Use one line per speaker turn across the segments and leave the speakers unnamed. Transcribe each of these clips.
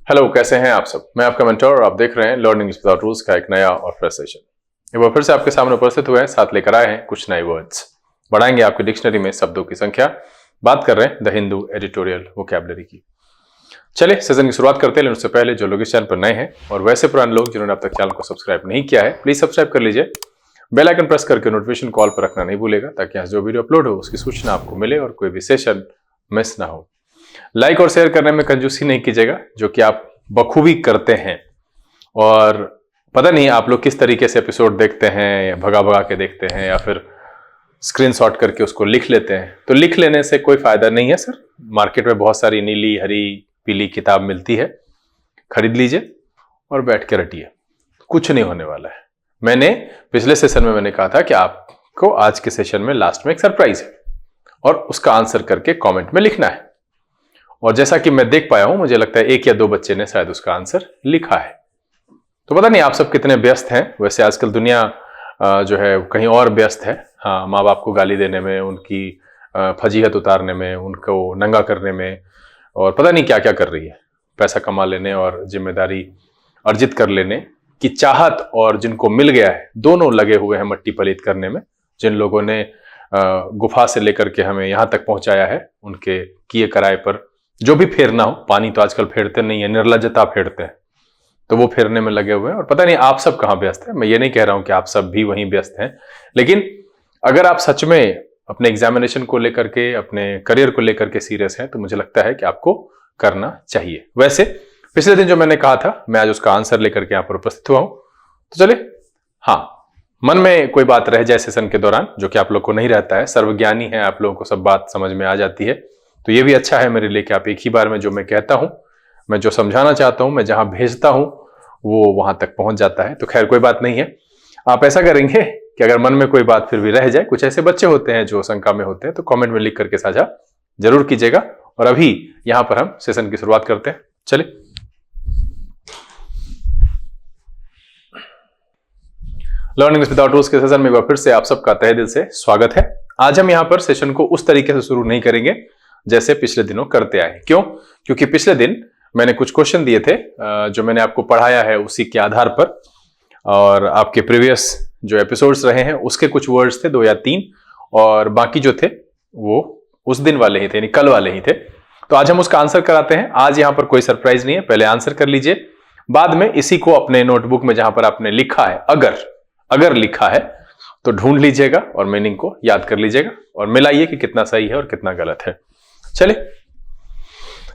Hello, कैसे हैं आप सब। मैं आपका मेंटर और आप देख रहे हैं लर्निंग विदाउट रूल्स का एक नया और फ्रेश सेशन। एक बार फिर से आपके सामने उपस्थित हुए हैं, साथ लेकर आए हैं कुछ नए वर्ड्स। बढ़ाएंगे आपकी डिक्शनरी में शब्दों की संख्या। बात कर रहे हैं द हिंदू एडिटोरियल वोकैबुलरी की। चलिए सेशन की शुरुआत करते हैं, लेकिन उससे पहले जो लोग इस चैनल पर नए हैं और वैसे पुराने लोग जिन्होंने अब तक चैनल को सब्सक्राइब नहीं किया है, प्लीज सब्सक्राइब कर लीजिए। बेल आइकन प्रेस करके नोटिफिकेशन कॉल पर रखना नहीं भूलेगा, ताकि यहाँ जो वीडियो अपलोड हो उसकी सूचना आपको मिले और कोई भी सेशन मिस ना हो। लाइक और शेयर करने में कंजूसी नहीं कीजिएगा, जो कि आप बखूबी करते हैं। और पता नहीं आप लोग किस तरीके से एपिसोड देखते हैं, या भगा भगा के देखते हैं, या फिर स्क्रीनशॉट करके उसको लिख लेते हैं। तो लिख लेने से कोई फायदा नहीं है सर। मार्केट में बहुत सारी नीली, हरी, पीली किताब मिलती है, खरीद लीजिए और बैठ के रटिए, कुछ नहीं होने वाला है। मैंने पिछले सेशन में मैंने कहा था कि आपको आज के सेशन में लास्ट में एक सरप्राइज है और उसका आंसर करके कमेंट में लिखना है। और जैसा कि मैं देख पाया हूं, मुझे लगता है 1 या 2 बच्चे ने शायद उसका आंसर लिखा है। तो पता नहीं आप सब कितने व्यस्त हैं। वैसे आजकल दुनिया जो है कहीं और व्यस्त है। हाँ, माँ बाप को गाली देने में, उनकी फजीहत उतारने में, उनको नंगा करने में, और पता नहीं क्या क्या कर रही है। पैसा कमा लेने और जिम्मेदारी अर्जित कर लेने की चाहत, और जिनको मिल गया है, दोनों लगे हुए हैं मट्टी पलीत करने में। जिन लोगों ने गुफा से लेकर के हमें यहाँ तक पहुंचाया है, उनके किए कराए पर जो भी फेरना हो, पानी तो आजकल फेरते नहीं है, निर्लज्जता फेरते हैं, तो वो फेरने में लगे हुए हैं। और पता नहीं आप सब कहाँ व्यस्त हैं। मैं ये नहीं कह रहा हूं कि आप सब भी वहीं व्यस्त हैं, लेकिन अगर आप सच में अपने एग्जामिनेशन को लेकर के, अपने करियर को लेकर के सीरियस हैं, तो मुझे लगता है कि आपको करना चाहिए। वैसे पिछले दिन जो मैंने कहा था, मैं आज उसका आंसर लेकर के यहाँ पर उपस्थित हुआ हूं। तो चले, हाँ, मन में कोई बात रह जाए सेशन के दौरान, जो कि आप लोग को नहीं रहता है, सर्वज्ञानी है, आप लोगों को सब बात समझ में आ जाती है, तो ये भी अच्छा है मेरे लिए कि आप एक ही बार में जो मैं कहता हूं, मैं जो समझाना चाहता हूं, मैं जहां भेजता हूं, वो वहां तक पहुंच जाता है। तो खैर कोई बात नहीं है। आप ऐसा करेंगे कि अगर मन में कोई बात फिर भी रह जाए, कुछ ऐसे बच्चे होते हैं जो शंका में होते हैं, तो कमेंट में लिख करके साझा जरूर कीजिएगा। और अभी यहां पर हम सेशन की शुरुआत करते हैं। चलिए, लर्निंग विदाउट रूल्स के सेशन में फिर से आप सबका तहे दिल से स्वागत है। आज हम यहां पर सेशन को उस तरीके से शुरू नहीं करेंगे जैसे पिछले दिनों करते आए। क्यों? क्योंकि पिछले दिन मैंने कुछ क्वेश्चन दिए थे, जो मैंने आपको पढ़ाया है उसी के आधार पर, और आपके प्रीवियस जो एपिसोड्स रहे हैं उसके कुछ वर्ड्स थे, 2 या 3, और बाकी जो थे वो उस दिन वाले ही थे, यानी कल वाले ही थे। तो आज हम उसका आंसर कराते हैं। आज यहां पर कोई सरप्राइज नहीं है, पहले आंसर कर लीजिए, बाद में इसी को अपने नोटबुक में जहां पर आपने लिखा है, अगर लिखा है तो ढूंढ लीजिएगा और मीनिंग को याद कर लीजिएगा और मिलाइए कि कितना सही है और कितना गलत है। चले,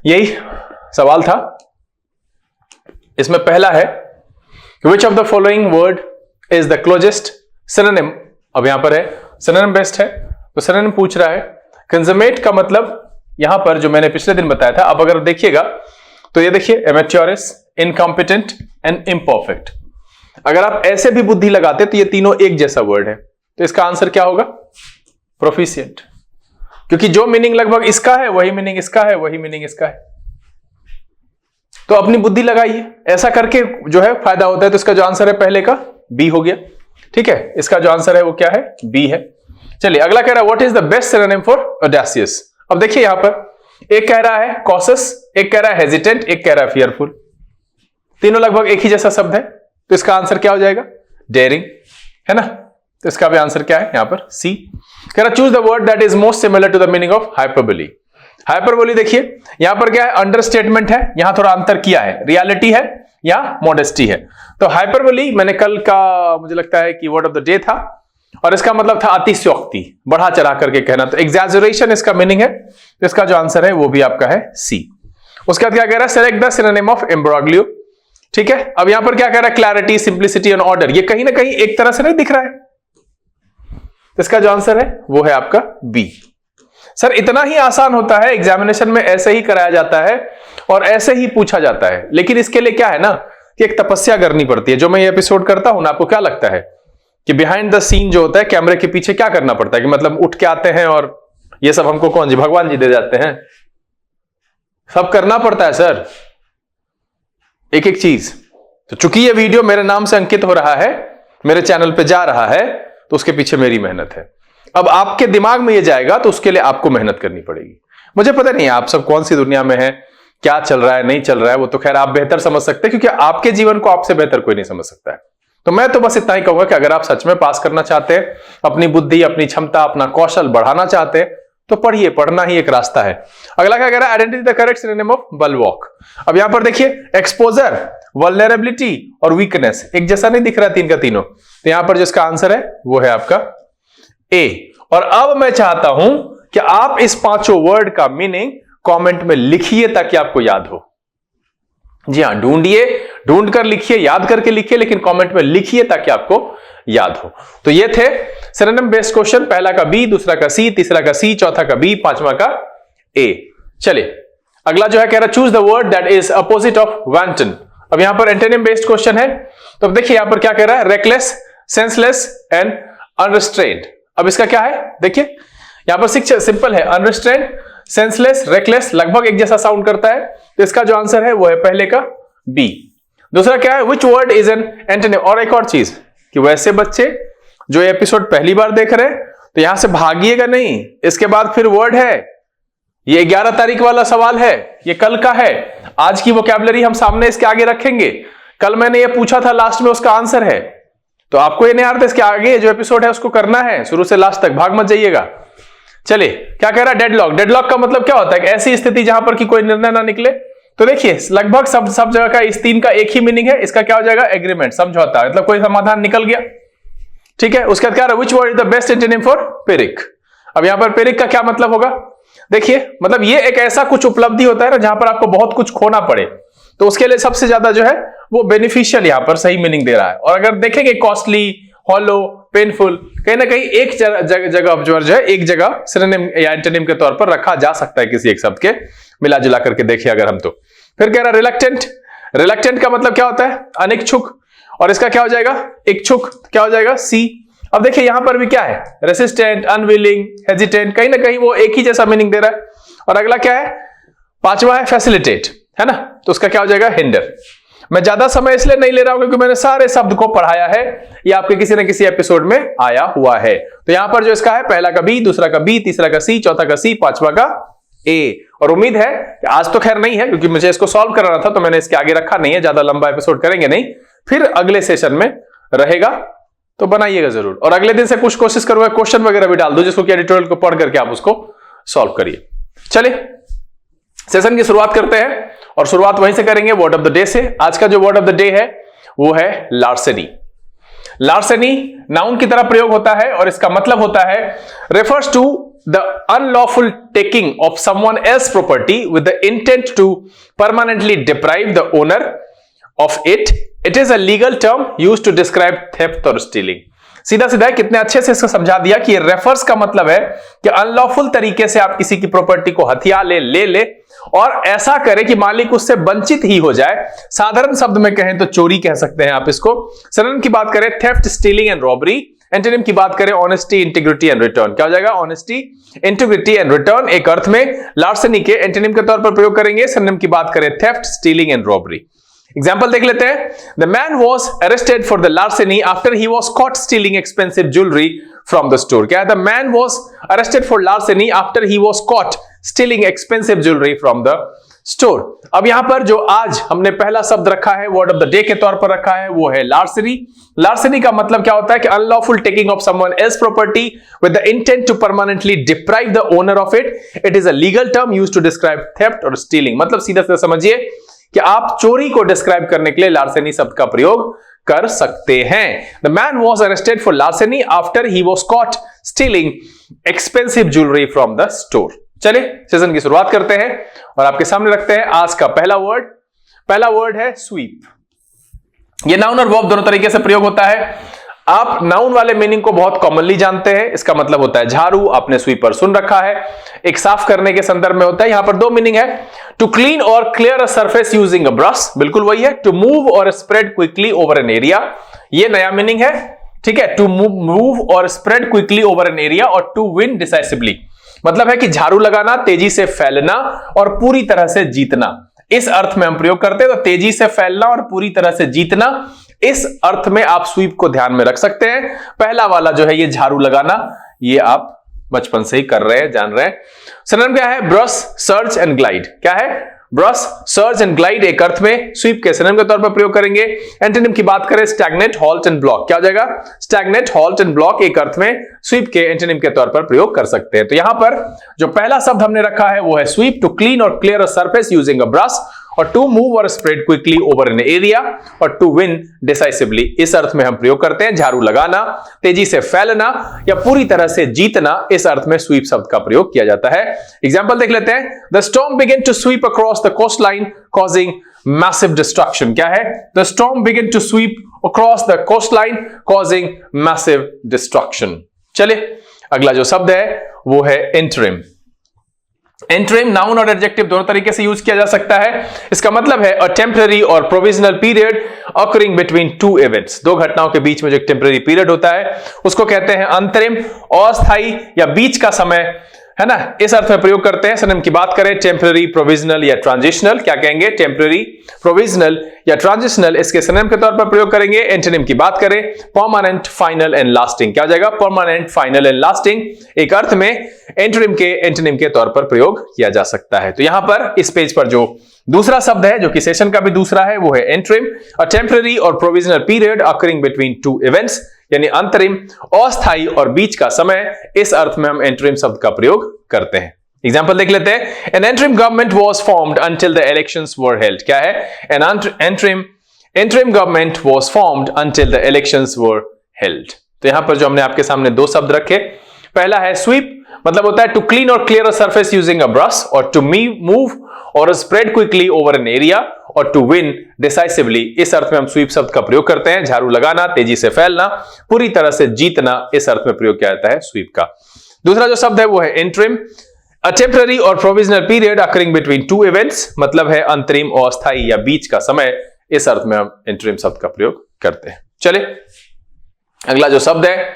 यही सवाल था। इसमें पहला है कि which of the following word is the closest synonym। अब यहां पर है synonym बेस्ट है, तो synonym पूछ रहा है। कंजमेट का मतलब यहां पर जो मैंने पिछले दिन बताया था, अब अगर देखिएगा तो ये देखिए, amateurish, incompetent and imperfect। अगर आप ऐसे भी बुद्धि लगाते तो ये तीनों एक जैसा वर्ड है, तो इसका आंसर क्या होगा? प्रोफिशिएंट। क्योंकि जो मीनिंग लगभग इसका है वही मीनिंग इसका है, वही मीनिंग इसका है। तो अपनी बुद्धि लगाइए, ऐसा करके जो है फायदा होता है। तो इसका जो आंसर है पहले का बी हो गया। ठीक है, इसका जो आंसर है वो क्या है? बी है। चलिए, अगला कह रहा है what is the best synonym for audacious. अब देखिए यहां पर एक कह रहा है कॉशस, एक कह रहा है हेजिटेंट, एक कह रहा है फियरफुल। तीनों लगभग एक ही जैसा शब्द है, तो इसका आंसर क्या हो जाएगा? डेयरिंग, है ना। तो इसका भी आंसर क्या है यहां पर? सी। कह रहा choose the word that is most similar to the meaning of hyperbole. Hyperbole देखिए यहां पर क्या है? अंडरस्टेटमेंट है, यहां थोड़ा अंतर किया है। रियलिटी है या मॉडेस्टी है। तो हाइपरबोली मैंने कल का, मुझे लगता है कि वर्ड ऑफ द डे था, और इसका मतलब था अतिशयोक्ति, बढ़ा चढ़ा करके कहना। तो एग्जैजरेशन इसका मीनिंग है। तो इसका जो आंसर है वो भी आपका है सी। उसके बाद क्या कह रहा है? Select the synonym of imbroglio. ठीक है, अब यहां पर क्या कह रहा है? Clarity, simplicity and order. ये कहीं ना कहीं एक तरह से नहीं दिख रहा है, तो इसका जो आंसर है वो है आपका बी। सर इतना ही आसान होता है, एग्जामिनेशन में ऐसे ही कराया जाता है और ऐसे ही पूछा जाता है। लेकिन इसके लिए क्या है ना कि एक तपस्या करनी पड़ती है। जो मैं ये एपिसोड करता हूं ना, आपको क्या लगता है कि बिहाइंड द सीन जो होता है, कैमरे के पीछे क्या करना पड़ता है? कि मतलब उठ के आते हैं और ये सब हमको कौन जी, भगवान जी दे जाते हैं? सब करना पड़ता है सर, एक एक चीज। तो चूंकि ये वीडियो मेरे नाम से अंकित हो रहा है, मेरे चैनल पे जा रहा है, तो उसके पीछे मेरी मेहनत है। अब आपके दिमाग में ये जाएगा तो उसके लिए आपको मेहनत करनी पड़ेगी। मुझे पता नहीं आप सब कौन सी दुनिया में है, क्या चल रहा है नहीं चल रहा है वो तो खैर आप बेहतर समझ सकते हैं, क्योंकि आपके जीवन को आपसे बेहतर कोई नहीं समझ सकता है। तो मैं तो बस इतना ही कहूंगा कि अगर आप सच में पास करना चाहते हैं, अपनी बुद्धि, अपनी क्षमता, अपना कौशल बढ़ाना चाहते हैं, तो पढ़िए, पढ़ना ही एक रास्ता है। अगला क्या कह रहा है? Identify the correct synonym of bulwark. अब यहां पर देखिए, एक्सपोजर, वल्नरेबिलिटी और वीकनेस एक जैसा नहीं दिख रहा तीन का तीनों, तो यहां पर जिसका आंसर है वो है आपका ए। और अब मैं चाहता हूं कि आप इस पांचों वर्ड का मीनिंग कमेंट में लिखिए ताकि आपको याद हो। जी हां, ढूंढिए, ढूंढ कर लिखिए, याद करके लिखिए, लेकिन कमेंट में लिखिए ताकि आपको याद हो। तो ये थे सिनोनिम बेस्ड क्वेश्चन, पहला का बी, दूसरा का सी, तीसरा का सी, चौथा का बी, पांचवा का ए। चलिए अगला जो है कह रहा choose the word that is opposite of wanton. अब यहां पर एंटोनिम बेस्ड क्वेश्चन है, तो अब देखिए यहां पर क्या कह रहा है? Reckless, senseless and unrestrained. अब इसका क्या है? देखिए यहां पर सिंपल है, अनरिस्ट्रेन्ड, सेंसलेस, रेकलेस लगभग एक जैसा साउंड करता है, तो इसका जो आंसर है वो है पहले का बी। दूसरा क्या है? Which word is an antonym. और एक और चीज कि वैसे बच्चे जो एपिसोड पहली बार देख रहे हैं तो यहां से भागिएगा नहीं, इसके बाद फिर वर्ड है, ये 11 तारीख वाला सवाल है, ये कल का है, आज की वोकैबुलरी हम सामने इसके आगे रखेंगे, कल मैंने ये पूछा था, लास्ट में उसका आंसर है, तो आपको ये नहीं आता, इसके आगे जो एपिसोड है उसको करना है शुरू से लास्ट तक, भाग मत जाइएगा। चलिए क्या कह रहा है? डेडलॉक। डेडलॉक का मतलब क्या होता है? ऐसी स्थिति जहां पर कि कोई निर्णय ना निकले। तो देखिए लगभग सब जगह का इस तीन का एक ही मीनिंग है, इसका क्या हो जाएगा? एग्रीमेंट, समझौता, मतलब कोई समाधान निकल गया, ठीक है। उसके बाद क्या है? Which word is the best antonym for Pyrrhic. अब यहां पर पिरिक का क्या मतलब होगा? देखिए मतलब ये एक ऐसा कुछ उपलब्धि होता है ना जहां पर आपको बहुत कुछ खोना पड़े, तो उसके लिए सबसे ज्यादा जो है वो बेनिफिशियल यहां पर सही मीनिंग दे रहा है। और अगर देखेंगे कॉस्टली, हॉलो, पेनफुल, कहीं ना कहीं एक जगह जो है एक जगह सिनोनिम या एंटोनिम के तौर पर रखा जा सकता है किसी एक शब्द के, मिला जुला करके देखिए अगर हम तो। फिर कह रहा है रिलक्टेंट। रिलक्टेंट का मतलब क्या होता है? अनिच्छुक, और इसका क्या हो जाएगा? इच्छुक, क्या हो जाएगा? सी। अब देखिए यहां पर भी क्या है? रेसिस्टेंट, अनविलिंग, हेजिटेंट, कहीं ना कहीं वो एक ही जैसा मीनिंग दे रहा है। और अगला क्या है? पांचवा है फैसिलिटेट, है ना, तो उसका क्या हो जाएगा? हिंडर। मैं ज्यादा समय इसलिए नहीं ले रहा हूं क्योंकि मैंने सारे शब्द को पढ़ाया है, ये आपके किसी न किसी एपिसोड में आया हुआ है। तो यहां पर जो इसका है पहला का बी, दूसरा का बी, तीसरा का सी, चौथा का सी, पांचवा का ए। और उम्मीद है कि आज तो खैर नहीं है क्योंकि मुझे इसको सॉल्व कराना था, तो मैंने इसके आगे रखा नहीं है, ज्यादा लंबा एपिसोड करेंगे नहीं, फिर अगले सेशन में रहेगा, तो बनाइएगा जरूर। और अगले दिन से कुछ कोशिश करूंगा क्वेश्चन वगैरह भी डाल दो जिसको कि एडिटोरियल को पढ़ करके आप उसको सॉल्व करिए। चलिए सेशन की शुरुआत करते हैं, और शुरुआत वहीं से करेंगे वर्ड ऑफ द डे से। आज का जो वर्ड ऑफ द डे है वो है लार्सेनी। लार्सेनी नाउन की तरह प्रयोग होता है और इसका मतलब होता है refers to the unlawful taking of someone else property with the intent to permanently deprive the owner of it. It is a legal term used to describe theft और स्टीलिंग। सीधा सीधा कितने अच्छे से इसको समझा दिया कि रेफर्स का मतलब है कि अनलॉफुल तरीके से आप किसी की प्रॉपर्टी को हथिया ले और ऐसा करे कि मालिक उससे वंचित ही हो जाए। साधारण शब्द में कहें तो चोरी कह सकते हैं आप इसको। सिनोनिम की बात करें theft, stealing and robbery. Antonym की बात करें ऑनेस्टी, इंटीग्रिटी एंड रिटर्न। क्या हो जाएगा? ऑनेस्टी, इंटीग्रिटी एंड रिटर्न एक अर्थ में लार्सेनी के एंटोनिम के तौर पर प्रयोग करेंगे। सिनोनिम की बात करें theft, stealing and robbery. Example देख लेते हैं। The man was arrested for the larceny after he was caught stealing expensive jewellery from the store. क्या है? The man was arrested for larceny after he was caught stealing expensive jewellery from the store. अब यहां पर जो आज हमने पहला शब्द रखा है, वर्ड ऑफ द डे के तौर पर रखा है, वो है लार्सेनी। लार्सेनी का मतलब क्या होता है कि unlawful taking of someone else property with the intent to permanently deprive the owner of it. It is a legal term used to describe theft और स्टीलिंग। मतलब सीधा सीधा समझिए कि आप चोरी को डिस्क्राइब करने के लिए लार्सेनी शब्द का प्रयोग कर सकते हैं। The man was arrested for larceny after he was caught stealing expensive jewellery from the store. चलिए सेशन की शुरुआत करते हैं और आपके सामने रखते हैं आज का पहला वर्ड। पहला वर्ड है स्वीप। यह नाउन और वर्ब दोनों तरीके से प्रयोग होता है। आप नाउन वाले मीनिंग को बहुत कॉमनली जानते हैं। इसका मतलब होता है झाड़ू, आपने स्वीपर सुन रखा है, एक साफ करने के संदर्भ में होता है। यहां पर दो मीनिंग है, टू क्लीन और clear a surface using a brush, बिल्कुल वही है। टू मूव और spread quickly over an area, ये नया मीनिंग है, ठीक है। टू मूव और spread quickly over an area और टू विन डिसाइसिवली, मतलब है कि झाड़ू लगाना, तेजी से फैलना और पूरी तरह से जीतना, इस अर्थ में हम प्रयोग करते हैं। तो तेजी से फैलना और पूरी तरह से जीतना, इस अर्थ में आप स्वीप को ध्यान में रख सकते हैं। पहला वाला जो है ये झाड़ू लगाना, ये आप बचपन से ही कर रहे हैं, जान रहे हैं। सिनोनिम क्या है? Brush, search and glide. क्या है? ब्रश, सर्ज एंड ग्लाइड एक अर्थ में स्वीप के सिनोनिम के तौर पर प्रयोग करेंगे। एंटोनिम की बात करें स्टैग्नेट, हॉल्ट एंड ब्लॉक, क्या हो जाएगा? स्टैग्नेट, हॉल्ट एंड ब्लॉक एक अर्थ में स्वीप के एंटोनिम के तौर पर प्रयोग कर सकते हैं। तो यहां पर जो पहला शब्द हमने रखा है वो है स्वीप, टू क्लीन और clear a surface using a brush, और टू मूव और spread quickly over an area, और टू विन डिसाइसिवली इस अर्थ में हम प्रयोग करते हैं। झाड़ू लगाना, तेजी से फैलना या पूरी तरह से जीतना, इस अर्थ में स्वीप शब्द का प्रयोग किया जाता है। एग्जांपल देख लेते हैं। The storm began to sweep across the coast line causing massive destruction. क्या है? The storm began to sweep across the coast line causing massive destruction. चलिए अगला जो शब्द है वो है इंटरिम। इंटरिम नाउन और एडजेक्टिव दोनों तरीके से यूज किया जा सकता है। इसका मतलब है अ टेम्पररी और provisional period occurring between two events. दो घटनाओं के बीच में जो एक टेम्पररी पीरियड होता है उसको कहते हैं अंतरिम। अस्थायी या बीच का समय, है ना, इस अर्थ में प्रयोग करते हैं। सिनोनिम की बात करें टेम्पररी, प्रोविजनल या ट्रांजिशनल, क्या कहेंगे? टेम्पररी, प्रोविजनल या ट्रांजिशनल, इसके सिनोनिम के तौर पर प्रयोग करेंगे। एंटोनिम की बात करें परमानेंट, फाइनल एंड लास्टिंग, क्या हो जाएगा? परमानेंट, फाइनल एंड लास्टिंग एक अर्थ में एंटोनिम के एंटोनिम के तौर पर प्रयोग किया जा सकता है। तो यहां पर इस पेज पर जो दूसरा शब्द है जो कि सेशन का भी दूसरा है वो है इंटरिम, अ टेम्पररी और provisional period occurring between two events, यानी अंतरिम, अस्थायी और बीच का समय, इस अर्थ में हम इंटरिम शब्द का प्रयोग करते हैं। एग्जांपल देख लेते हैं। N interim government was formed until the elections were held, क्या है? N interim government was formed until the elections were held. तो यहां पर जो हमने आपके सामने दो शब्द रखे, पहला है स्वीप, मतलब होता है टू क्लीन और clear a surface using a brush, और टू मूव और spread quickly over an area, और टू विन डिसाइसिवली इस अर्थ में हम स्वीप शब्द का प्रयोग करते हैं। झाड़ू लगाना, तेजी से फैलना, पूरी तरह से जीतना, इस अर्थ में प्रयोग किया जाता है स्वीप का। दूसरा जो शब्द है वो है इंटरिम, अ टेम्पररी और provisional period occurring between two events, मतलब है अंतरिम, अस्थायी या बीच का समय, इस अर्थ में हम इंटरिम शब्द का प्रयोग करते हैं। चलिए अगला जो शब्द है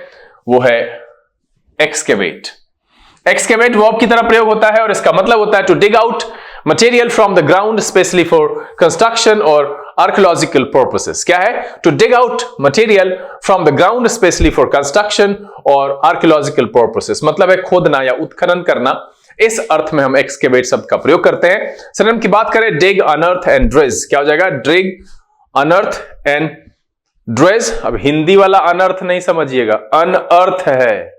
वो है एक्सकेवेट। एक्सकेवेट वर्ब की तरह प्रयोग होता है और इसका मतलब होता है to dig out material from the ground specially for construction और आर्कियोलॉजिकल पर्पसेस। क्या है? To dig out material from the ground specially for construction और आर्कियोलॉजिकल पर्पसेस, मतलब है खोदना या उत्खनन करना, इस अर्थ में हम एक्सकेवेट शब्द का प्रयोग करते हैं। सिनोनिम की बात करें डिग, अनअर्थ एंड ड्रेज, क्या हो जाएगा? डिग, अनअर्थ एंड ड्रेज। अब हिंदी वाला अनअर्थ नहीं समझिएगा, अनअर्थ है,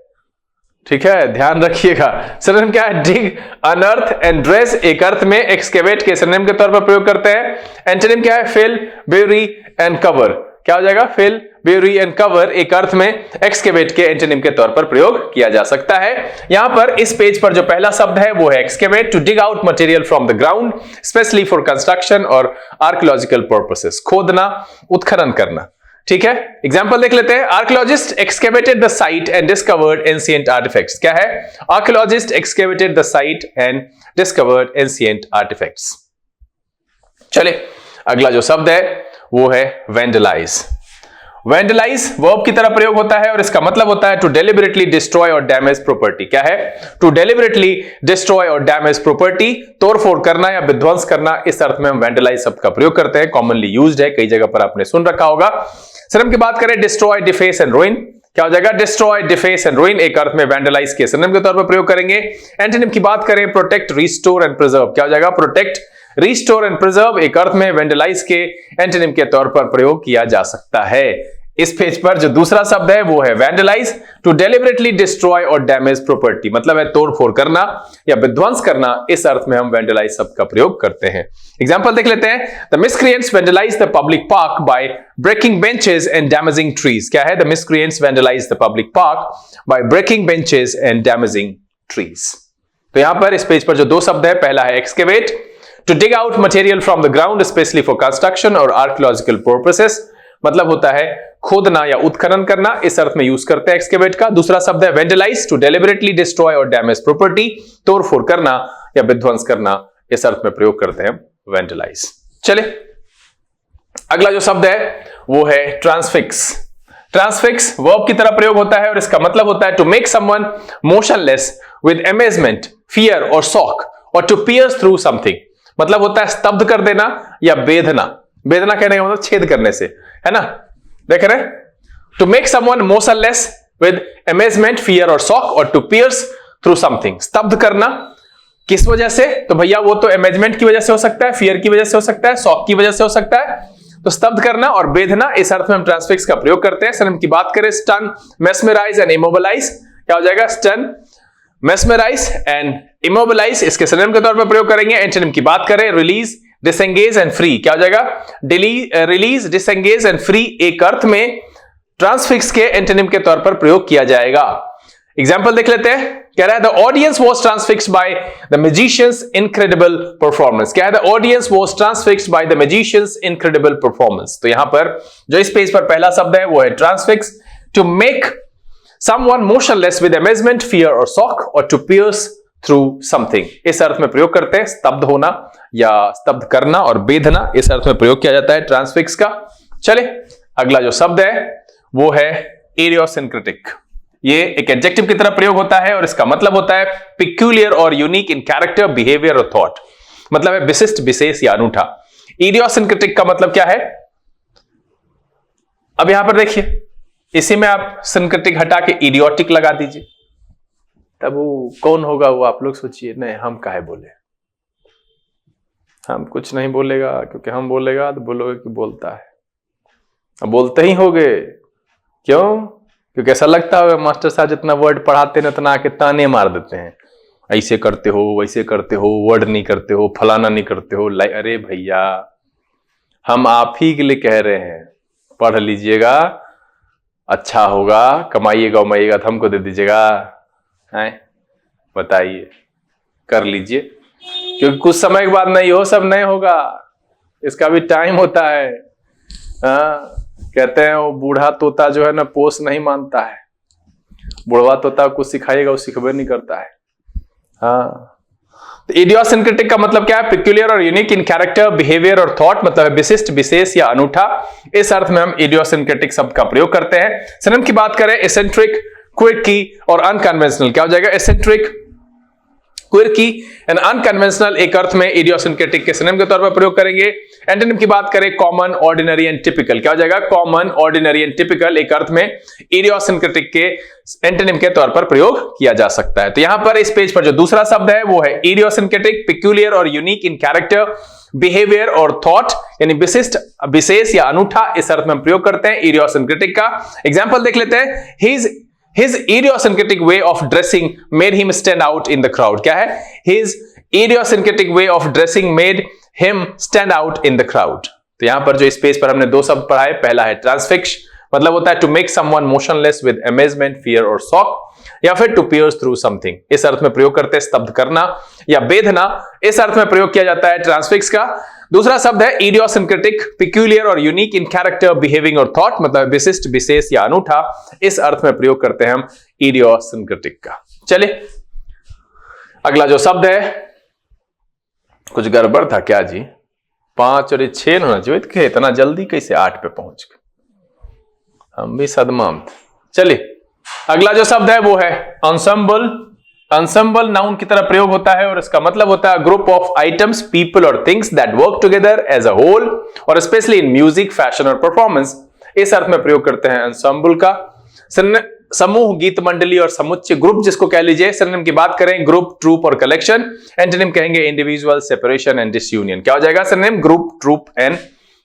ठीक है, ध्यान रखिएगा। सिनोनिम क्या है? डिग, अनअर्थ एंड ड्रेज एक अर्थ में एक्सकेवेट के सिनोनिम के तौर पर प्रयोग करते हैं। एंटोनिम क्या है? फिल, ब्यूरी एंड कवर, क्या हो जाएगा? फिल, ब्यूरी एंड कवर एक अर्थ में एक्सकेवेट के एंटोनिम के तौर पर प्रयोग किया जा सकता है। यहां पर इस पेज पर जो पहला शब्द है वो है excavate, to dig out material from the ground specially for construction और आर्कियोलॉजिकल पर्पसेस, खोदना, उत्खनन करना, ठीक है। एग्जांपल देख लेते हैं। Archaeologist excavated the site and discovered ancient artifacts, क्या है? Archaeologist excavated the site and discovered ancient artifacts. चलिए अगला जो शब्द है वो है वैंडलाइज। वैंडलाइज वर्ब की तरह प्रयोग होता है और इसका मतलब होता है टू डेलिबरेटली डिस्ट्रॉय और डैमेज प्रॉपर्टी। क्या है? टू डेलिबरेटली डिस्ट्रॉय और डैमेज प्रॉपर्टी, तोड़फोड़ करना या विध्वंस करना, इस अर्थ में हम वैंडलाइज शब्द का प्रयोग करते हैं। कॉमनली यूज्ड है, कई जगह पर आपने सुन रखा होगा। सिनोनिम की बात करें डिस्ट्रॉय, डिफेस एंड रुइन, क्या हो जाएगा? डिस्ट्रॉय, डिफेस एंड रुइन एक अर्थ में वैंडलाइज के सिनोनिम के तौर पर प्रयोग करेंगे। एंटोनिम की बात करें प्रोटेक्ट, रिस्टोर एंड प्रिजर्व, क्या हो जाएगा? प्रोटेक्ट, रिस्टोर एंड प्रिजर्व एक अर्थ में वैंडलाइज के एंटोनिम के तौर पर प्रयोग किया जा सकता है। इस पेज पर जो दूसरा शब्द है वो है वैंडलाइज, टू डेलिबरेटली डिस्ट्रॉय और डैमेज प्रॉपर्टी, मतलब है तोड़फोड़ करना या विध्वंस करना, इस अर्थ में हम वैंडलाइज शब्द का प्रयोग करते हैं। एग्जांपल देख लेते हैं। The miscreants vandalise the public park by breaking benches and damaging trees, क्या है? The miscreants vandalise the public park by breaking benches and damaging trees. तो यहां पर इस पेज पर जो दो शब्द है, पहला है excavate, to dig out material from the ground specially for construction और आर्कियोलॉजिकल पर्पसेस, मतलब होता है खोदना या उत्खनन करना, इस अर्थ में यूज करते हैं एक्सकेवेट का। दूसरा शब्द है वैंडलाइज, टू डेलिबरेटली डिस्ट्रॉय और डैमेज प्रॉपर्टी, तोड़फोड़ करना या विध्वंस करना, इस अर्थ में प्रयोग करते हैं वैंडलाइज। चले अगला जो शब्द है वो है ट्रांसफिक्स। ट्रांसफिक्स वर्ब की तरह प्रयोग होता है और इसका मतलब होता है to make someone motionless with amazement, fear और शॉक, और टू पियर्स थ्रू समथिंग, मतलब होता है स्तब्ध कर देना या बेधना। बेधना कहने का मतलब छेद करने से, है ना? देख रहे? To make someone motionless with amazement, fear और शॉक, और टू पियर्स थ्रू समथिंग, स्तब्ध करना, किस वजह से? तो भैया वो तो अमेजमेंट की वजह से हो सकता है, फियर की वजह से हो सकता है, शॉक की वजह से हो सकता है। तो स्तब्ध करना और बेधना, इस अर्थ में हम ट्रांसफिक्स का प्रयोग करते हैं। सिनोनिम की बात करें, स्टन, मेस्मराइज एंड इमोबिलाइज, क्या हो जाएगा? स्टन, मेस्मराइज एंड इमोबिलाइज, इसके सिनोनिम के तौर पर प्रयोग करेंगे। एंटोनिम की बात करें, रिलीज, डिसएंगेज एंड फ्री, क्या हो जाएगा? रिलीज, डिसएंगेज एंड फ्री एक अर्थ में ट्रांसफिक्स के एंटोनिम के तौर पर प्रयोग किया जाएगा। एग्जाम्पल देख लेते हैं। कह रहा है the audience was transfixed by the magician's incredible performance. क्या है? The audience was transfixed by the magician's incredible performance. तो यहां पर जो इस पेज पर पहला शब्द है वो है transfix, to make someone motionless with amazement, fear और शॉक, और टू पियर्स थ्रू समथिंग, इस अर्थ में प्रयोग करते हैं। स्तब्ध होना या स्तब्ध करना और बेधना, इस अर्थ में प्रयोग किया जाता है ट्रांसफिक्स का। चले अगला जो शब्द है वो है इडियोसिंक्रेटिक। ये एक एडजेक्टिव की तरह प्रयोग होता है और इसका मतलब होता है पिक्यूलियर और यूनिक इन कैरेक्टर, बिहेवियर और थॉट, मतलब है विशिष्ट, विशेष या अनूठा। इडियोसिंक्रेटिक का मतलब क्या है? अब यहां पर देखिए, इसी में आप सिंक्रेटिक हटा के इडियोटिक लगा दीजिए, तब वो कौन होगा वो आप लोग सोचिए। नहीं, हम काहे बोले, हम कुछ नहीं बोलेगा, क्योंकि हम बोलेगा तो बोलोगे कि बोलता है, अब बोलते ही होगे। क्यों? क्योंकि ऐसा लगता होगा मास्टर साहब जितना वर्ड पढ़ाते हैं उतना आके ताने मार देते हैं, ऐसे करते हो, वैसे करते हो, वर्ड नहीं करते हो, फलाना नहीं करते हो। अरे भैया, हम आप ही के लिए कह रहे हैं, पढ़ लीजिएगा, अच्छा होगा, कमाइएगा उमाइएगा तो हमको दे दीजिएगा, हैं? बताइए, कर लीजिए, क्योंकि कुछ समय के बाद नहीं हो, सब नहीं होगा, इसका भी टाइम होता है। हाँ, कहते हैं वो बूढ़ा तोता जो है ना पोस नहीं मानता है, बुढ़वा तोता कुछ सिखाइएगा वो सिखबे नहीं करता है। हाँ, तो इडियोसिंक्रेटिक का मतलब क्या है? पिक्यूलियर और यूनिक इन कैरेक्टर, बिहेवियर और थॉट, मतलब है विशिष्ट, विशेष या अनूठा। इस अर्थ में हम इडियोसिंक्रेटिक शब्द का प्रयोग करते हैं। सिनोनिम की बात करें, एसेंट्रिक, क्विर्की और अनकन्वेंशनल, क्या हो जाएगा? एसेंट्रिक, क्विर्की एंड अनकन्वेंशनल एक अर्थ में इडियोसिंक्रेटिक के सिनोनिम के तौर पर प्रयोग करेंगे। एंटोनिम की बात करें, कॉमन, ऑर्डिनरी एंड टिपिकल, क्या हो जाएगा? कॉमन, ऑर्डिनरी एंड टिपिकल एक अर्थ में इडियोसिंक्रेटिक के एंटोनिम के तौर पर प्रयोग किया जा सकता है। तो यहां पर इस पेज पर जो दूसरा शब्द है वो है इडियोसिंक्रेटिक, पिक्यूलियर और यूनिक इन कैरेक्टर, बिहेवियर और थॉट, यानी विशिष्ट, विशेष या अनूठा, इस अर्थ में प्रयोग करते हैं इडियोसिंक्रेटिक का। एग्जाम्पल देख लेते हैं। His idiosyncratic way of dressing made him stand out in the crowd. क्या है? His idiosyncratic way of dressing made him stand out in the crowd. तो यहां पर जो इस पेज पर हमने दो शब्द पढ़ाए, पहला है ट्रांसफिक्स, मतलब होता है to make someone motionless with amazement, fear और शॉक, या फिर टू पियर्स थ्रू समथिंग, इस अर्थ में प्रयोग करते हैं स्तब्ध करना या बेधना, इस अर्थ में प्रयोग किया जाता है ट्रांसफिक्स का। दूसरा शब्द है इडियोसिंक्रेटिक, पिक्यूलियर और यूनिक इन कैरेक्टर, बिहेविंग और थॉट, मतलब विशिष्ट, विशेष या अनूठा, इस अर्थ में प्रयोग करते हैं हम इडियोसिंक्रेटिक का। चलिए अगला जो शब्द है, कुछ गड़बड़ था क्या जी? 5 और 6 होना चाहिए, इतना जल्दी कैसे 8 पे पहुंच गए, हम भी सदमा में। चलिए अगला जो शब्द है वो है ensemble। ensemble नाउन की तरह प्रयोग होता है और इसका मतलब होता है ग्रुप ऑफ आइटम्स, पीपल और things that work together as a whole, और स्पेशली इन म्यूजिक, फैशन और परफॉर्मेंस, इस अर्थ में प्रयोग करते हैं ensemble का। समूह, गीत मंडली और समुच्चय, ग्रुप जिसको कह लीजिए। सिनोनिम की बात करें, ग्रुप, ट्रूप और कलेक्शन। एंटोनिम कहेंगे इंडिविजुअल, सेपरेशन एंड डिसयूनियन। क्या हो जाएगा synonym? Group, troupe and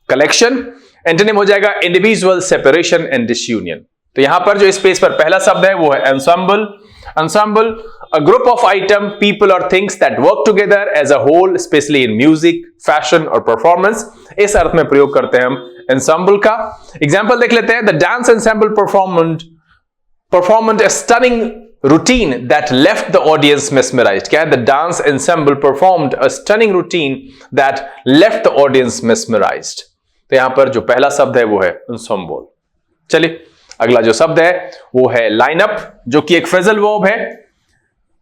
collection. Antonym हो जाएगा इंडिविजुअल, सेपरेशन एंड डिसयूनियन। तो यहां पर जो इस पेज पर पहला शब्द है वो है ensemble। ensemble, a group of item, people or things that work together as a whole, especially in music, fashion और performance, इस अर्थ में प्रयोग करते हैं हम ensemble का। एग्जाम्पल देख लेते हैं। The dance ensemble performed a stunning routine that left the audience mesmerized। क्या है? The dance ensemble performed a stunning routine that left the audience mesmerized। तो यहां पर जो पहला शब्द है वो है ensemble। चलिए अगला जो शब्द है वो है लाइनअप, जो कि एक फ्रेजल वर्ब है।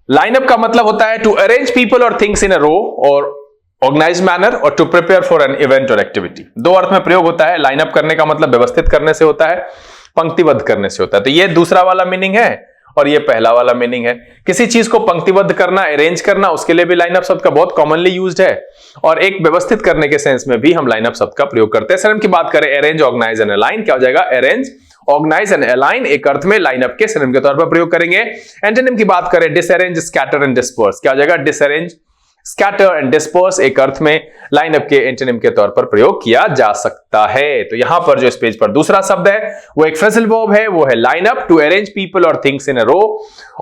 लाइनअप का मतलब होता है टू अरेंज पीपल और थिंग्स इन अ रो और ऑर्गेनाइज्ड मैनर, और to prepare for an event और एक्टिविटी। दो अर्थ में प्रयोग होता है। लाइनअप करने का मतलब व्यवस्थित करने से होता है, पंक्तिबद्ध करने से होता है। तो ये दूसरा वाला मीनिंग है और ये पहला वाला मीनिंग है। किसी चीज को पंक्तिबद्ध करना, अरेंज करना, उसके लिए भी लाइनअप शब्द का बहुत कॉमनली यूज्ड है, और एक व्यवस्थित करने के सेंस में भी हम लाइनअप शब्द का प्रयोग करते हैं। सिनोनिम की बात करें, अरेंज, ऑर्गेनाइज एंड अलाइन, क्या हो जाएगा? अरेंज, ऑर्गेनाइज एंड अलाइन एक अर्थ में लाइनअप के सिनोनिम के तौर पर प्रयोग करेंगे। एंटोनिम की बात करें, डिसअरेंज, स्कैटर एंड डिस्पर्स, क्या हो जाएगा? डिसअरेंज, स्कैटर एंड डिस्पर्स एक अर्थ में लाइन अप के एंटोनिम के तौर पर प्रयोग किया जा सकता है। तो यहां पर जो इस पेज पर दूसरा शब्द है वो एक फ्रेजल वर्ब है, वो है line up, to arrange people और थिंग्स इन अ रो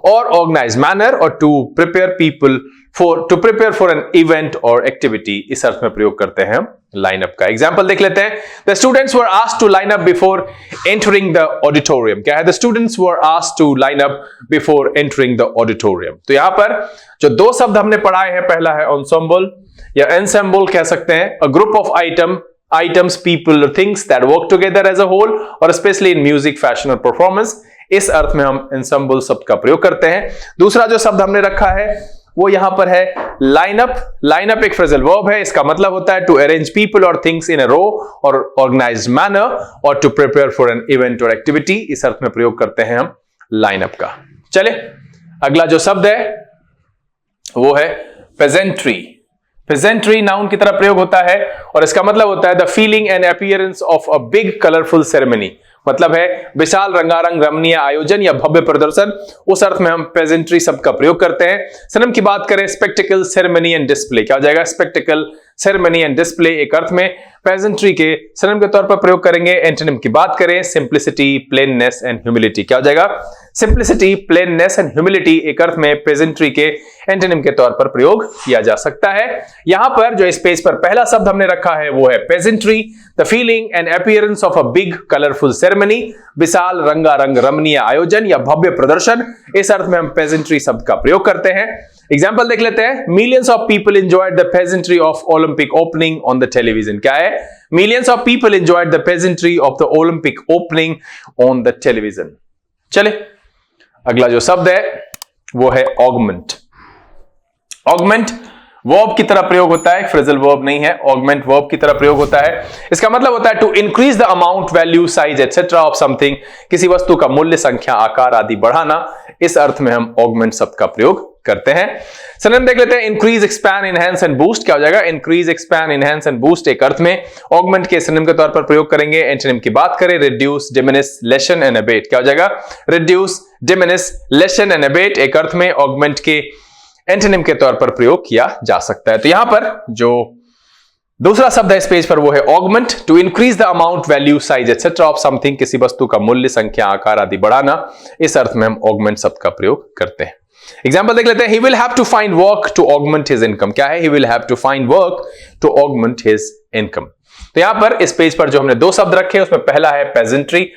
और ऑर्गेनाइज मैनर, और to prepare for an event और एक्टिविटी, इस अर्थ में प्रयोग करते हैं लाइन अप का। एग्जाम्पल देख लेते हैं। The students were asked to line up before entering the auditorium. क्या है? The students were asked to line up before entering the auditorium. तो यहां पर जो दो शब्द हमने पढ़ाए हैं, पहला है ensemble या ensemble कह सकते हैं, a group of items, people, things that work together as a whole, और स्पेशली इन म्यूजिक, फैशन और परफॉर्मेंस, इस अर्थ में हम ensemble शब्द का प्रयोग करते हैं। दूसरा जो शब्द हमने रखा है वो यहां पर है लाइनअप। लाइनअप एक फ्रेजल वर्ब है, इसका मतलब होता है टू अरेंज पीपल और थिंग्स इन अ रो और ऑर्गेनाइज्ड मैनर, और to prepare for an event और एक्टिविटी, इस अर्थ में प्रयोग करते हैं हम लाइनअप का। चले अगला जो शब्द है वो है पेजेंट्री। पेजेंट्री नाउन की तरह प्रयोग होता है और इसका मतलब होता है the feeling and appearance of a big colourful ceremony, मतलब है विशाल रंगारंग रमणीय आयोजन या भव्य प्रदर्शन, उस अर्थ में हम पेजेंट्री शब्द का प्रयोग करते हैं। सिनोनिम की बात करें, स्पेक्टिकल, सेरेमनी एंड डिस्प्ले, क्या हो जाएगा? स्पेक्टिकल, सेरेमनी एंड डिस्प्ले एक अर्थ में पेजेंट्री के सिनोनिम के तौर पर प्रयोग करेंगे। एंटोनिम की बात करें, सिंप्लिसिटी, प्लेननेस एंड ह्यूमिलिटी, क्या हो जाएगा? सिंप्लिसिटी, प्लेननेस एंड ह्यूमिलिटी एक अर्थ में पेजेंट्री के एंटोनिम के तौर पर प्रयोग किया जा सकता है। यहां पर जो इस पेज पर पहला शब्द हमने रखा है वो है pageantry, the feeling and appearance of a big colourful ceremony, विशाल रंगारंग रमणीय आयोजन या भव्य प्रदर्शन, इस अर्थ में हम पेजेंट्री शब्द का प्रयोग करते हैं। एग्जाम्पल देख लेते हैं। Millions of people enjoyed the pageantry of Olympic opening on the television, क्या है? Millions of people enjoyed the pageantry of the Olympic opening on the television. चले अगला जो शब्द है वो है ऑगमेंट। ऑगमेंट वर्ब की तरह प्रयोग होता है, फ्रेजल वर्ब नहीं है, ऑगमेंट वर्ब की तरह प्रयोग होता है। इसका मतलब होता है to increase the amount, value, size etcetera of something, किसी वस्तु का मूल्य, संख्या, आकार आदि बढ़ाना, इस अर्थ में हम ऑगमेंट शब्द का प्रयोग करते हैं। सिनोनिम देख लेते हैं। Increase, expand, enhance and boost, क्या हो जाएगा? Increase, expand, enhance and boost एक अर्थ में ऑगमेंट के सिनोनिम के तौर पर प्रयोग करेंगे। एंटोनिम की बात करें, reduce, diminish, lesson and abate, क्या हो जाएगा? Reduce, diminish, lesson and abate एक अर्थ में ऑगमेंट के एंटोनिम के तौर पर प्रयोग किया जा सकता है। तो यहां पर जो दूसरा शब्द है इस पेज पर वो है augment, to increase the amount, value, size etcetera of something, किसी वस्तु का मूल्य, संख्या, आकार आदि बढ़ाना, इस अर्थ में हम ऑगमेंट शब्द का प्रयोग करते हैं। एग्जाम्पल देख लेते हैं। He will have to find work to augment his income, क्या है? He will have to find work to augment his income. तो यहां पर इस पेज पर जो हमने दो शब्द रखे उसमें पहला है pageantry,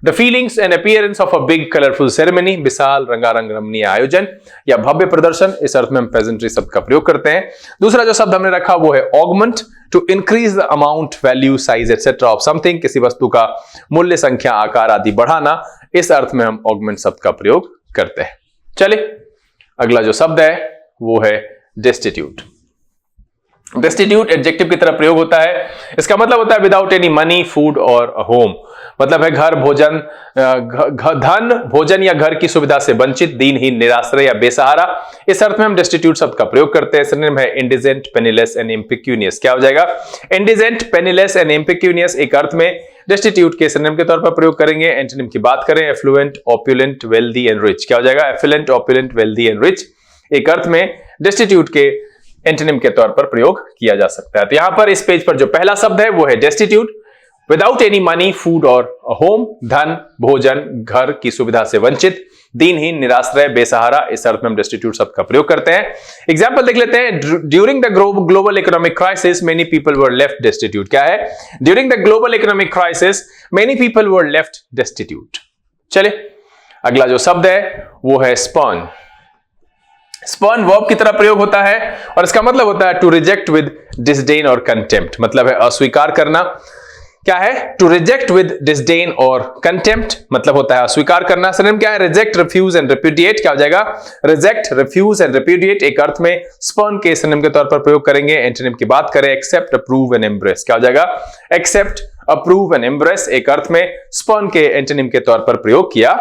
the feelings and appearance of a big colourful ceremony, विशाल रंगारंग रमणीय आयोजन या भव्य प्रदर्शन, इस अर्थ में हम पेजेंट्री शब्द का प्रयोग करते हैं। दूसरा जो शब्द हमने रखा वो है augment, to increase the amount, value, size etcetera of something, किसी वस्तु का मूल्य, संख्या, आकार आदि बढ़ाना, इस अर्थ में हम ऑगमेंट शब्द का प्रयोग करते हैं। चलिए अगला जो शब्द है वो है डेस्टिट्यूट। डेस्टिट्यूट एडजेक्टिव की तरह प्रयोग होता है। इसका मतलब होता है विदाउट एनी मनी, फूड और होम, मतलब है घर, भोजन, धन, भोजन या घर की सुविधा से वंचित, दीनहीन, निराश्रय या बेसहारा, इस अर्थ में हम डेस्टिट्यूट शब्द का प्रयोग करते हैं। सिनोनिम है इंडिजेंट, पेनिलेस एंड इम्पिक्यूनियस, क्या हो जाएगा? इंडिजेंट, पेनिलेस एंड इम्पिक्यूनियस एक अर्थ में डेस्टिट्यूट के सिनोनिम के तौर पर प्रयोग करेंगे। एंटोनिम की बात करें, एफ्लुएंट, ऑप्युलेंट, वेल्दी एंड रिच, क्या हो जाएगा? एफ्लुएंट, ऑप्युलेंट, वेल्दी एंड रिच एक अर्थ में डेस्टिट्यूट के एंटोनिम के तौर पर प्रयोग किया जा सकता है। तो यहां पर इस पेज पर जो पहला शब्द है वो है destitute, without any money, food और होम, धन, भोजन, घर की सुविधा से वंचित, दीनहीन, निराश्रय, बेसहारा, इस अर्थ में हम डेस्टिट्यूट शब्द का प्रयोग करते हैं। एग्जाम्पल देख लेते हैं। During the global economic crisis many people were left destitute, क्या है? During the global economic crisis many people were left destitute. चले अगला जो शब्द है वो है स्पर्न। स्पर्न वर्ब की तरह प्रयोग होता है और इसका मतलब होता है टू रिजेक्ट विद डिसडेन और कंटेम्प्ट, मतलब है अस्वीकार करना। क्या है? टू रिजेक्ट विद डिसडेन और कंटेम्प्ट मतलब होता है अस्वीकार करना। सिनोनिम क्या है? रिजेक्ट, रिफ्यूज एंड रिप्यूडिएट, क्या हो जाएगा? रिजेक्ट, रिफ्यूज एंड रिप्यूडिएट एक अर्थ में स्पर्न के सिनोनिम के तौर पर प्रयोग करेंगे। एंटोनिम की बात करें, एक्सेप्ट, अप्रूव एंड एम्ब्रेस, क्या हो जाएगा? एक्सेप्ट, अप्रूव एंड एम्ब्रेस एक अर्थ में स्पर्न के एंटोनिम के तौर पर प्रयोग किया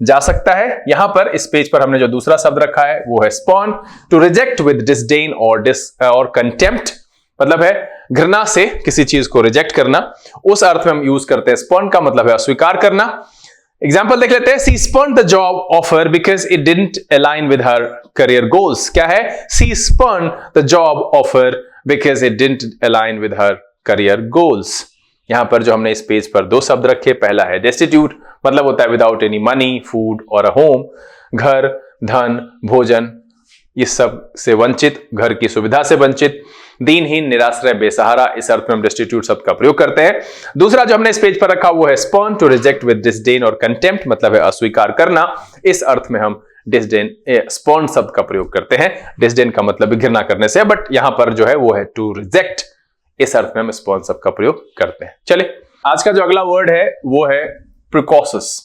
जा सकता है। यहां पर इस पेज पर हमने जो दूसरा शब्द रखा है वो है spurn, to reject with disdain और कंटेम्प्ट, मतलब है घृणा से किसी चीज को रिजेक्ट करना, उस अर्थ में हम यूज करते हैं। स्पर्न का मतलब है अस्वीकार करना। एग्जाम्पल देख लेते हैं। She spurned the job offer because it didn't align with her career goals. क्या है? She spurned the job offer because it didn't align with her career goals. यहां पर जो हमने इस पेज पर दो शब्द रखे, पहला है डेस्टिट्यूट, मतलब होता है विदाउट एनी मनी, फूड और अ होम, घर, धन, भोजन, इस सब से वंचित, घर की सुविधा से वंचित, दीनहीन, निराश्रय, बेसहारा, इस अर्थ में हम डेस्टिट्यूट शब्द का प्रयोग करते हैं। दूसरा जो हमने इस पेज पर रखा वो है spurn, to reject with disdain और कंटेम्प्ट, मतलब है अस्वीकार करना, इस अर्थ में हम डिसडेन स्पर्न शब्द का प्रयोग करते हैं। डिसडेन का मतलब घृणा करने से, बट यहां पर जो है वो है टू रिजेक्ट, इस अर्थ में हम स्पर्न शब्द का प्रयोग करते हैं। चलिए आज का जो अगला वर्ड है वो है प्रिकॉशस।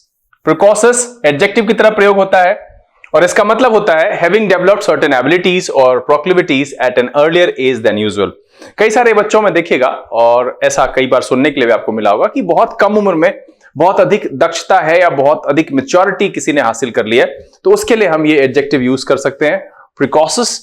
प्रिकॉशस एडजेक्टिव की तरह प्रयोग होता है और इसका मतलब होता है हैविंग डेवलप्ड सर्टेन एबिलिटीज और proclivities at an earlier age than usual. कई सारे बच्चों में देखिएगा, और ऐसा कई बार सुनने के लिए भी आपको मिला होगा, कि बहुत कम उम्र में बहुत अधिक दक्षता है या बहुत अधिक मैच्योरिटी किसी ने हासिल कर लिया है, तो उसके लिए हम ये एडजेक्टिव यूज कर सकते हैं प्रिकॉशस,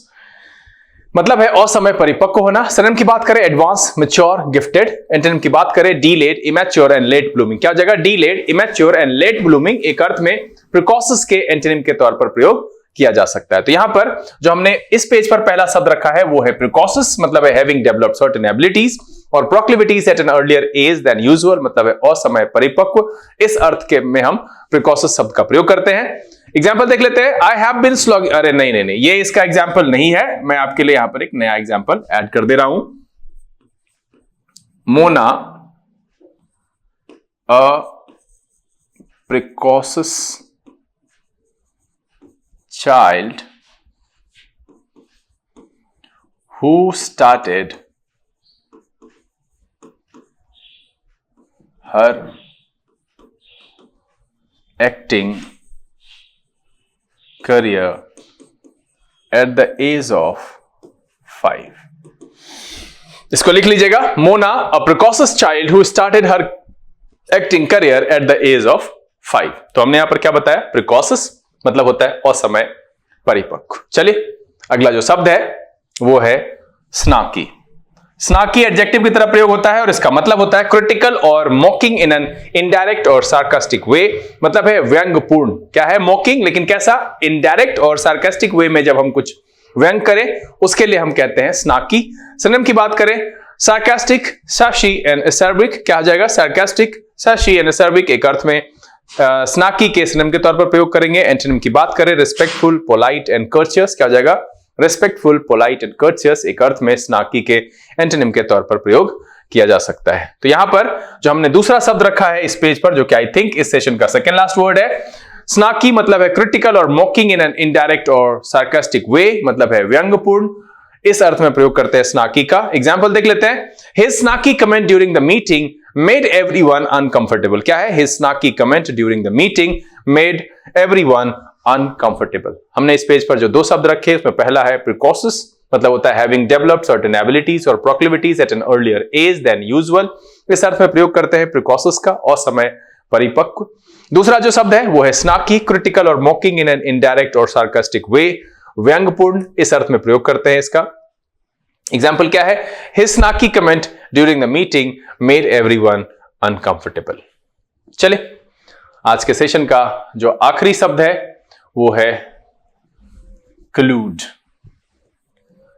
मतलब है असमय परिपक्व होना। सिनोनिम की बात करें एडवांस, मैच्योर, गिफ्टेड। एंटोनिम की बात करें डीलेड, इमैच्योर एंड लेट ब्लूमिंग। क्या हो जाएगा? डीलेड, इमैच्योर एंड लेट ब्लूमिंग एक अर्थ में प्रिकॉशस के एंटोनिम के तौर पर प्रयोग किया जा सकता है। तो यहां पर जो हमने इस पेज पर पहला शब्द रखा है वो है प्रिकॉशस, मतलब है हैविंग डेवलप्ड सर्टेन एबिलिटीज और proclivities at an earlier age than usual, मतलब है असमय परिपक्व, इस अर्थ के में हम प्रिकॉशस शब्द का प्रयोग करते हैं। एग्जाम्पल देख लेते हैं। आई हैव बीन स्लॉग, अरे नहीं, ये इसका एग्जाम्पल नहीं है, मैं आपके लिए यहां पर एक नया एग्जाम्पल ऐड कर दे रहा हूं। Mona a precocious child who started her acting career at the age of 5। इसको लिख लीजिएगा, Mona a precocious child who started her acting career at the age of 5। तो हमने यहां पर क्या बताया? प्रिकॉशस मतलब होता है असमय परिपक्व। चलिए अगला जो शब्द है वो है स्नाकी। स्नाकी एडजेक्टिव की तरह प्रयोग होता है और इसका मतलब होता है क्रिटिकल और मॉकिंग इन एन इनडायरेक्ट और सार्कास्टिक वे, मतलब है व्यंग्यपूर्ण। क्या है? मॉकिंग, लेकिन कैसा? इनडायरेक्ट और सार्कास्टिक वे में जब हम कुछ व्यंग करें उसके लिए हम कहते हैं स्नाकी। सिनोनिम की बात करें सार्कास्टिक, साशी एंड एसर्बिक। क्या हो जाएगा? सार्कास्टिक, साशी एंड एसर्बिक एक अर्थ में स्नाकी के सिनोनिम के तौर पर प्रयोग करेंगे। एंटोनिम की बात करें रिस्पेक्टफुल, पोलाइट एंड कर्चियस। क्या हो जाएगा? रिस्पेक्टफुल, पोलाइट एंड कर्चियस एक अर्थ में स्नाकी के एंटोनिम के तौर पर प्रयोग किया जा सकता है। तो यहां पर जो हमने दूसरा शब्द रखा है इस पेज पर, जो कि आई थिंक इस सेशन का सेकंड लास्ट वर्ड है, स्नाकी मतलब है क्रिटिकल और मॉकिंग इन एन इनडायरेक्ट और सार्कास्टिक वे, मतलब है व्यंग्यपूर्ण, इस अर्थ में प्रयोग करते हैं स्नाकी का। एग्जाम्पल देख लेते हैं। His snarky comment during the meeting made everyone uncomfortable। क्या है? his snarky comment during the meeting made everyone uncomfortable। हमने इस पेज पर जो दो शब्द रखे उसमें पहला है precocious, मतलब होता है having developed certain abilities or proclivities at an earlier age than usual, इस अर्थ में प्रयोग करते हैं precocious का, असमय परिपक्व। दूसरा जो शब्द है वो है snarky, critical और mocking in an indirect or sarcastic way, व्यंग्यपूर्ण, इस अर्थ में प्रयोग करते हैं इसका। एग्जाम्पल क्या है? His snarky comment during the meeting made everyone uncomfortable। चले आज के सेशन का जो आखिरी शब्द है वो है कलूड।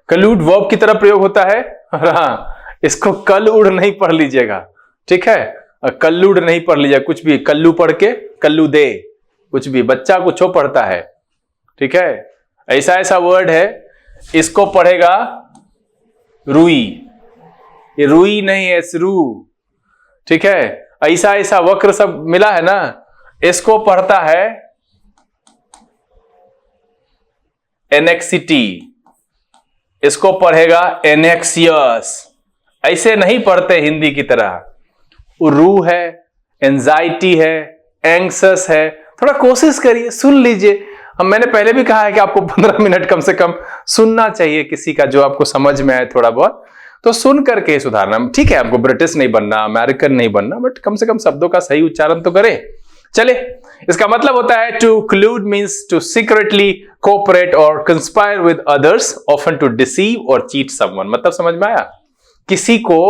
कलूड वर्ब की तरह प्रयोग होता है। हाँ, इसको कल उड़ नहीं पढ़ लीजिएगा, ठीक है? कल्लूड नहीं पढ़ लीजिएगा, कुछ भी कल्लू पढ़ के कल्लू दे, कुछ भी बच्चा कुछ पढ़ता है, ठीक है? ऐसा ऐसा वर्ड है, इसको पढ़ेगा रुई, ये रुई नहीं है श्रू, ठीक है? ऐसा ऐसा वक्र सब मिला है ना, इसको पढ़ता है एनेक्सिटी, इसको पढ़ेगा एनेक्सियस। ऐसे नहीं पढ़ते हिंदी की तरह। रू है, एंजाइटी है, एंक्सस है। थोड़ा कोशिश करिए, सुन लीजिए। मैंने पहले भी कहा है कि आपको 15 मिनट कम से कम सुनना चाहिए किसी का, जो आपको समझ में आए थोड़ा बहुत, तो सुन करके सुधारना। ठीक है, आपको ब्रिटिश नहीं बनना, अमेरिकन नहीं बनना, बट कम से कम शब्दों का सही उच्चारण तो करें। चले, इसका मतलब होता है to collude means to secretly cooperate और conspire with others, often to deceive और चीट समवन। मतलब समझ में आया? किसी को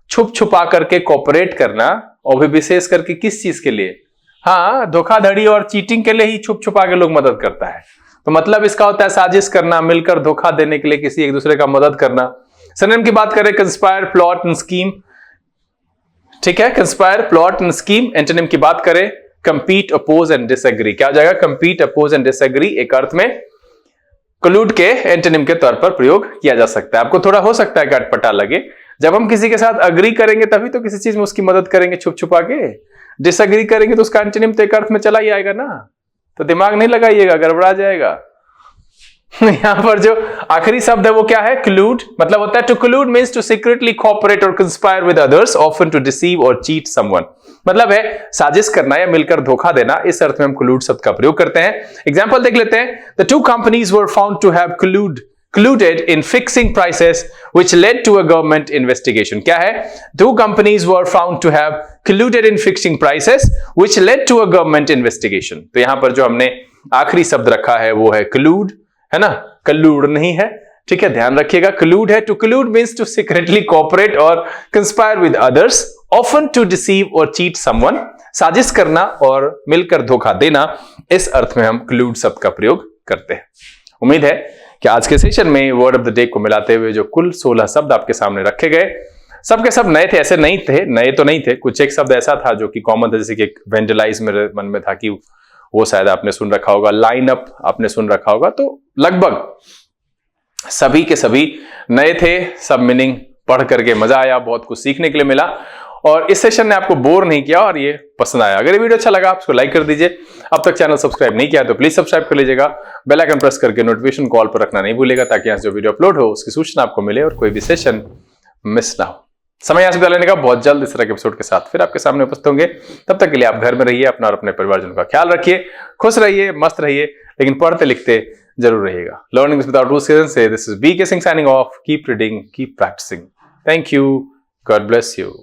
छुप छुपा करके कोऑपरेट करना, और भी विशेष करके किस चीज के लिए? हाँ, धोखाधड़ी और चीटिंग के लिए ही छुप छुपा के लोग मदद करता है। तो मतलब इसका होता है साजिश करना, मिलकर धोखा देने के लिए किसी एक दूसरे का मदद करना। सिनोनिम की बात करें, कंस्पायर, प्लॉट एंड स्कीम। ठीक है, conspire, plot and scheme. Antonym की बात करें, कंपीट, अपोज एंड डिसएग्री। क्या हो जाएगा? कंपीट, अपोज एंड डिसएग्री एक अर्थ में कोलूड के एंटोनिम के तौर पर प्रयोग किया जा सकता है। आपको थोड़ा हो सकता है कि अटपटा लगे, जब हम किसी के साथ अग्री करेंगे तभी तो किसी चीज में उसकी मदद करेंगे छुप छुपा के। डिसएग्री करेंगे तो उसका एंटोनिम तो एक अर्थ में चला ही आएगा ना, तो दिमाग नहीं लगाइएगा, गड़बड़ा जाएगा। यहां पर जो आखिरी शब्द है वो क्या है? collude। मतलब होता है to collude means to secretly cooperate और conspire with others, often to deceive और चीट समवन। मतलब है साजिश करना या मिलकर धोखा देना। इस अर्थ में हम collude शब्द का प्रयोग करते हैं। एग्जांपल देख लेते हैं। The two companies were found to have colluded in fixing prices which led to a government investigation। क्या है? Two companies were found to have colluded in fixing prices which led to a government investigation। तो यहां पर जो हमने आखिरी शब्द रखा है वो है collude, है ना, collude नहीं है। ठीक है, ध्यान रखिएगा, collude है। To collude means to secretly cooperate or conspire with others, often to deceive or cheat someone। साजिश करना और मिलकर धोखा देना, इस अर्थ में हम collude शब्द का प्रयोग करते हैं। उम्मीद है कि आज के सेशन में वर्ड ऑफ द डे को मिलाते हुए जो कुल 16 शब्द आपके सामने रखे गए, सबके सब नए थे, ऐसे नहीं थे, नए तो नहीं थे। कुछ एक शब्द ऐसा था जो कि कॉमन था, जैसे कि वेंडलाइज मेरे मन में था कि वो शायद आपने सुन रखा होगा, लाइन अप आपने सुन रखा होगा। तो लगभग सभी के सभी नए थे, सब मीनिंग पढ़ करके मजा आया, बहुत कुछ सीखने के लिए मिला और इस सेशन ने आपको बोर नहीं किया और ये पसंद आया। अगर ये वीडियो अच्छा लगा आप इसको लाइक कर दीजिए। अब तक चैनल सब्सक्राइब नहीं किया तो प्लीज सब्सक्राइब कर लीजिएगा। बेल आइकन प्रेस करके नोटिफिकेशन कॉल पर रखना नहीं भूलिएगा, ताकि यहाँ से जो वीडियो अपलोड हो उसकी सूचना आपको मिले और कोई भी सेशन मिस ना हो। समय यहाँ से विदा लेने का, बहुत जल्द इस तरह के एपिसोड के साथ फिर आपके सामने उपस्थित होंगे। तब तक के लिए आप घर में रहिए, अपना और अपने परिवारजनों का ख्याल रखिए, खुश रहिए, मस्त रहिए, लेकिन पढ़ते लिखते जरूर रहिएगा। लर्निंग विदाउट रूल्स से this is BK Singh signing off. Keep reading, keep practising. Thank you, God bless you.